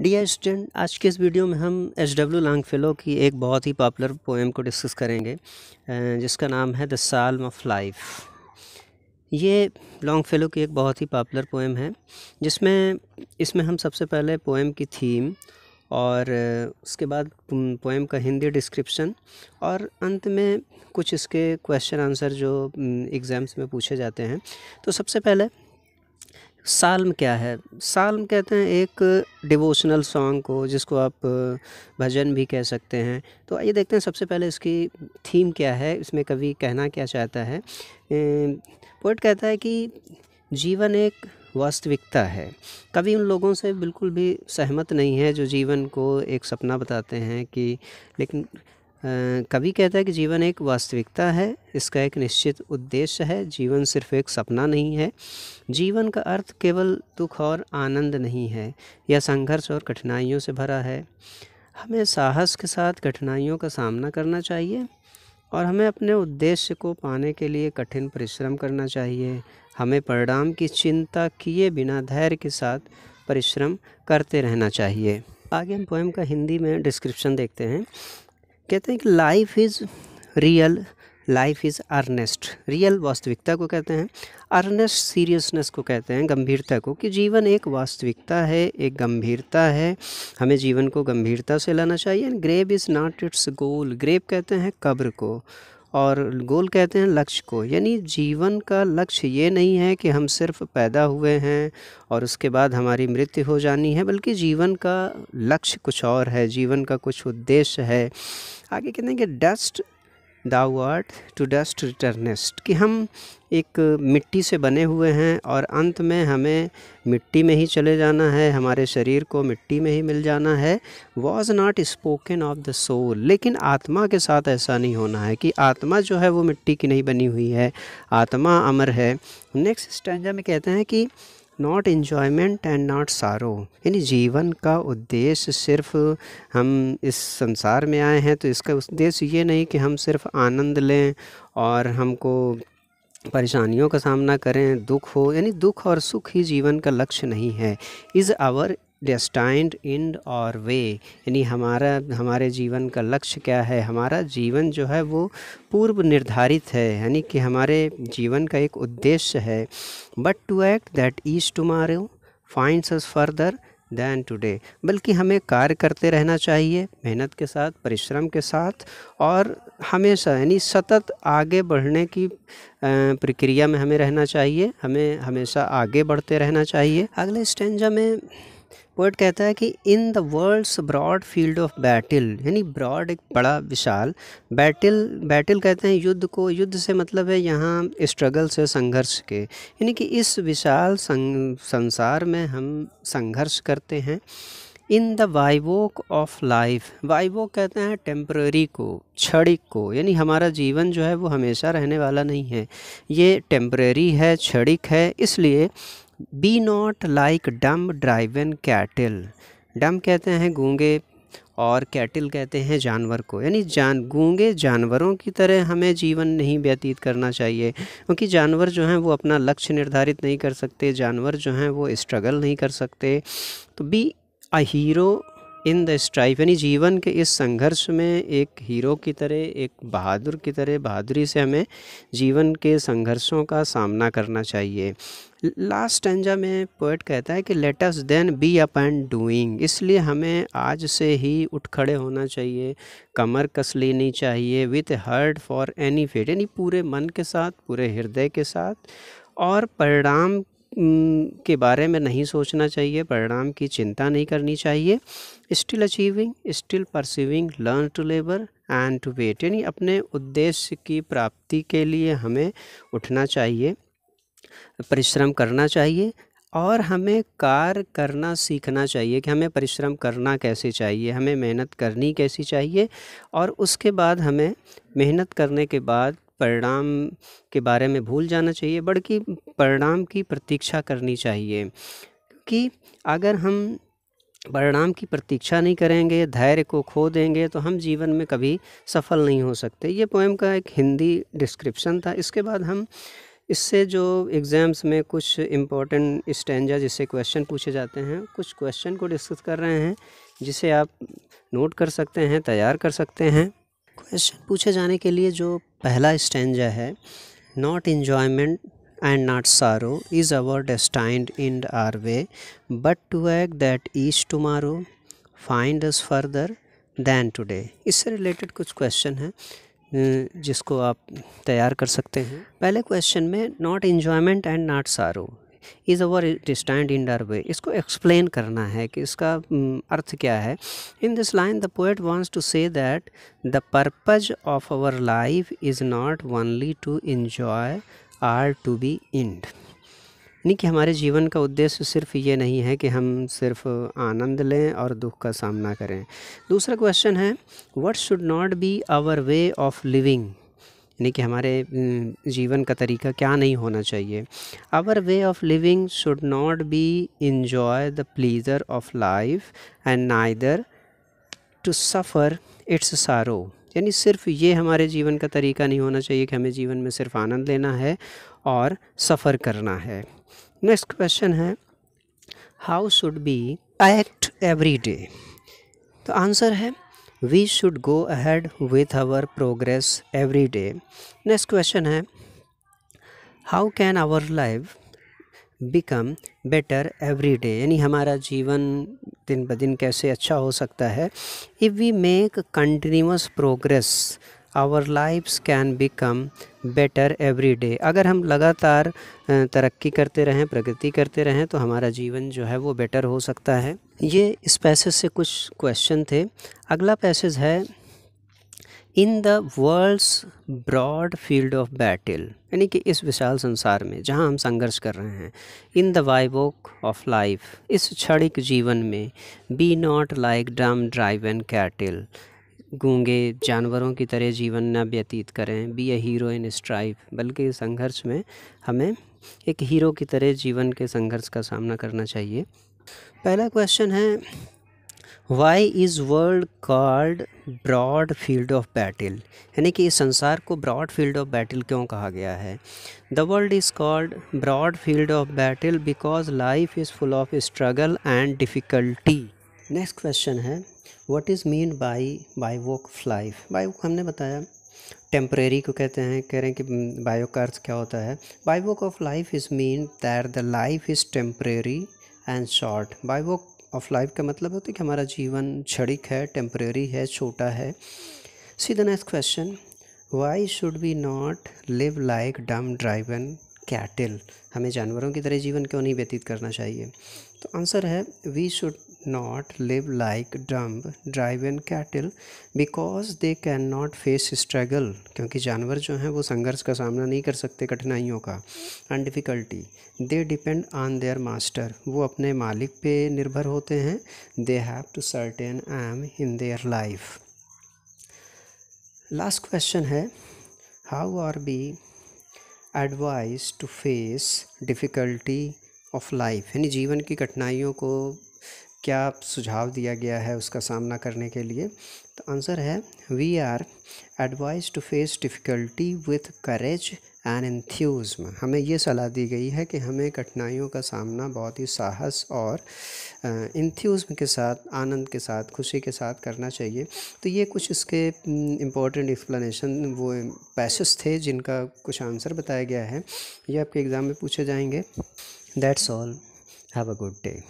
Dear student, आज के इस वीडियो में हम एच.डब्ल्यू. लॉन्गफेलो की एक बहुत ही पॉपुलर पोएम को डिस्कस करेंगे जिसका नाम है द साल्म ऑफ लाइफ। ये लॉन्गफेलो की एक बहुत ही पॉपुलर पोएम है इसमें हम सबसे पहले पोएम की थीम और उसके बाद पोएम का हिंदी डिस्क्रिप्शन और अंत में कुछ इसके क्वेश्चन आंसर जो एग्ज़ाम्स में पूछे जाते हैं। तो सबसे पहले साल्म क्या है? साल्म कहते हैं एक डिवोशनल सॉन्ग को, जिसको आप भजन भी कह सकते हैं। तो आइए देखते हैं सबसे पहले इसकी थीम क्या है, इसमें कवि कहना क्या चाहता है। पोएट कहता है कि जीवन एक वास्तविकता है। कवि उन लोगों से बिल्कुल भी सहमत नहीं है जो जीवन को एक सपना बताते हैं लेकिन कवि कहता है कि जीवन एक वास्तविकता है, इसका एक निश्चित उद्देश्य है। जीवन सिर्फ एक सपना नहीं है। जीवन का अर्थ केवल दुख और आनंद नहीं है, यह संघर्ष और कठिनाइयों से भरा है। हमें साहस के साथ कठिनाइयों का सामना करना चाहिए और हमें अपने उद्देश्य को पाने के लिए कठिन परिश्रम करना चाहिए। हमें परिणाम की चिंता किए बिना धैर्य के साथ परिश्रम करते रहना चाहिए। आगे हम पोएम का हिंदी में डिस्क्रिप्शन देखते हैं। कहते हैं कि life is real, life is earnest. Real वास्तविकता को कहते हैं, अर्नेस्ट सीरियसनेस को कहते हैं, गंभीरता को। कि जीवन एक वास्तविकता है, एक गंभीरता है, हमें जीवन को गंभीरता से लेना चाहिए। Grave is not its goal, grave कहते हैं कब्र को और गोल कहते हैं लक्ष्य को। यानी जीवन का लक्ष्य ये नहीं है कि हम सिर्फ पैदा हुए हैं और उसके बाद हमारी मृत्यु हो जानी है, बल्कि जीवन का लक्ष्य कुछ और है, जीवन का कुछ उद्देश्य है। आगे कहते हैं कि dust thou art to dust returnest, कि हम एक मिट्टी से बने हुए हैं और अंत में हमें मिट्टी में ही चले जाना है, हमारे शरीर को मिट्टी में ही मिल जाना है। Was not spoken of the soul, लेकिन आत्मा के साथ ऐसा नहीं होना है कि आत्मा जो है वो मिट्टी की नहीं बनी हुई है, आत्मा अमर है। नेक्स्ट स्टैंजा में कहते हैं कि नॉट इन्जॉयमेंट एंड नॉट सारो, यानी जीवन का उद्देश्य सिर्फ हम इस संसार में आए हैं तो इसका उद्देश्य ये नहीं कि हम सिर्फ आनंद लें और हमको परेशानियों का सामना करें, दुख हो, यानी दुख और सुख ही जीवन का लक्ष्य नहीं है। इज़ आवर डेस्टाइंड एंड और वे, यानी हमारे जीवन का लक्ष्य क्या है। हमारा जीवन जो है वो पूर्व निर्धारित है, यानी कि हमारे जीवन का एक उद्देश्य है। But to act that each tomorrow finds us further than today, बल्कि हमें कार्य करते रहना चाहिए, मेहनत के साथ, परिश्रम के साथ, और हमेशा यानी सतत आगे बढ़ने की प्रक्रिया में हमें रहना चाहिए, हमें हमेशा आगे बढ़ते रहना चाहिए। अगले स्टेंजा में पोएट कहता है कि in the world's broad field of battle, यानी ब्रॉड एक बड़ा विशाल, बैटल कहते हैं युद्ध को, युद्ध से मतलब है यहाँ स्ट्रगल से, संघर्ष के, यानी कि इस विशाल संसार में हम संघर्ष करते हैं। इन द वाइवोक ऑफ लाइफ, वाइवोक कहते हैं टेम्पररी को, क्षणिक को, यानी हमारा जीवन जो है वो हमेशा रहने वाला नहीं है, ये टेम्पररी है, क्षणिक है। इसलिए be not like dumb driven cattle, dumb कहते हैं गूंगे और कैटल कहते हैं जानवर को, यानी गूंगे जानवरों की तरह हमें जीवन नहीं व्यतीत करना चाहिए, क्योंकि जानवर जो हैं वो अपना लक्ष्य निर्धारित नहीं कर सकते, जानवर जो हैं वो स्ट्रगल नहीं कर सकते। तो be a hero in the strife, यानी जीवन के इस संघर्ष में एक हीरो की तरह, एक बहादुर की तरह, बहादुरी से हमें जीवन के संघर्षों का सामना करना चाहिए। लास्ट स्टैंजा में पोएट कहता है कि let us then be up and doing, इसलिए हमें आज से ही उठ खड़े होना चाहिए, कमर कस लेनी चाहिए, with heart for any fate, यानी पूरे मन के साथ, पूरे हृदय के साथ, और परिणाम के बारे में नहीं सोचना चाहिए, परिणाम की चिंता नहीं करनी चाहिए। Still achieving, still perceiving, learn to labour and to wait, यानी अपने उद्देश्य की प्राप्ति के लिए हमें उठना चाहिए, परिश्रम करना चाहिए, और हमें कार्य करना सीखना चाहिए कि हमें परिश्रम करना कैसे चाहिए, हमें मेहनत करनी कैसी चाहिए, और उसके बाद हमें मेहनत करने के बाद परिणाम के बारे में भूल जाना चाहिए, बल्कि परिणाम की प्रतीक्षा करनी चाहिए। क्योंकि अगर हम परिणाम की प्रतीक्षा नहीं करेंगे, धैर्य को खो देंगे, तो हम जीवन में कभी सफल नहीं हो सकते। ये पोएम का एक हिंदी डिस्क्रिप्शन था। इसके बाद हम इससे जो एग्ज़ाम्स में कुछ इम्पोर्टेंट स्टैंजा जिससे क्वेश्चन पूछे जाते हैं, कुछ क्वेश्चन को डिस्कस कर रहे हैं जिसे आप नोट कर सकते हैं, तैयार कर सकते हैं। क्वेश्चन पूछे जाने के लिए जो पहला स्टैंजा है, not enjoyment and not sorrow is our destined in our way, but to act that each tomorrow find us further than today। इससे रिलेटेड कुछ क्वेश्चन हैं जिसको आप तैयार कर सकते हैं। पहले क्वेश्चन में not enjoyment and not sorrow is our destined end or way, इसको एक्सप्लेन करना है कि इसका अर्थ क्या है। In this line the poet wants to say that the purpose of our life is not only to enjoy or to be end, यानी कि हमारे जीवन का उद्देश्य सिर्फ ये नहीं है कि हम सिर्फ आनंद लें और दुख का सामना करें। दूसरा क्वेश्चन है what should not be our way of living, यानी कि हमारे जीवन का तरीका क्या नहीं होना चाहिए। Our way of living should not be enjoy the pleasure of life and neither to suffer its sorrow, यानी सिर्फ ये हमारे जीवन का तरीका नहीं होना चाहिए कि हमें जीवन में सिर्फ आनंद लेना है और सफ़र करना है। नेक्स्ट क्वेश्चन है how should be act every day, तो आंसर है we should go ahead with our progress every day. Next question है how can our life become better every day, यानी हमारा जीवन दिन ब दिन कैसे अच्छा हो सकता है। If we make continuous progress our lives can become better every day, अगर हम लगातार तरक्की करते रहें, प्रगति करते रहें तो हमारा जीवन जो है वो बेटर हो सकता है। ये इस पैसेज से कुछ क्वेश्चन थे। अगला पैसेज है in the world's broad field of battle, यानी कि इस विशाल संसार में जहाँ हम संघर्ष कर रहे हैं। In the bivouac of life, इस क्षणिक जीवन में। Be not like dumb driven cattle, गूंगे जानवरों की तरह जीवन न व्यतीत करें। Be a hero in strife, बल्कि संघर्ष में हमें एक हीरो की तरह जीवन के संघर्ष का सामना करना चाहिए। पहला क्वेश्चन है why is world called broad field of battle, यानी कि इस संसार को ब्रॉड फील्ड ऑफ बैटल क्यों कहा गया है। The world is called broad field of battle because life is full of struggle and difficulty. Next question है what is mean by bivouac of life. Bivouac हमने बताया टेम्परेरी को कहते हैं, कह रहे हैं कि बाइवॉक का अर्थ क्या होता है। Bivouac of life is mean that the life is temporary and short. Bivouac of life का मतलब होता है कि हमारा जीवन क्षणिक है, टेम्परेरी है, छोटा है। See the next question why should we not live like dumb driven cattle, हमें जानवरों की तरह जीवन क्यों नहीं व्यतीत करना चाहिए। तो आंसर है we should not live like dumb driven cattle because they can not face struggle, क्योंकि जानवर जो हैं वो संघर्ष का सामना नहीं कर सकते, कठिनाइयों का। And difficulty they depend on their master, वो अपने मालिक पे निर्भर होते हैं। They have to certain aim in their life. Last question है how are be advise to face difficulty of life, यानी जीवन की कठिनाइयों को क्या सुझाव दिया गया है उसका सामना करने के लिए। तो आंसर है we are advise to face difficulty with courage and enthusiasm, हमें ये सलाह दी गई है कि हमें कठिनाइयों का सामना बहुत ही साहस और एंथ्यूज़्म के साथ, आनंद के साथ, खुशी के साथ करना चाहिए। तो ये कुछ इसके इम्पोर्टेंट एक्सप्लेनेशन वो पैसेज थे जिनका कुछ आंसर बताया गया है, ये आपके एग्ज़ाम में पूछे जाएंगे। That's all, have a good day.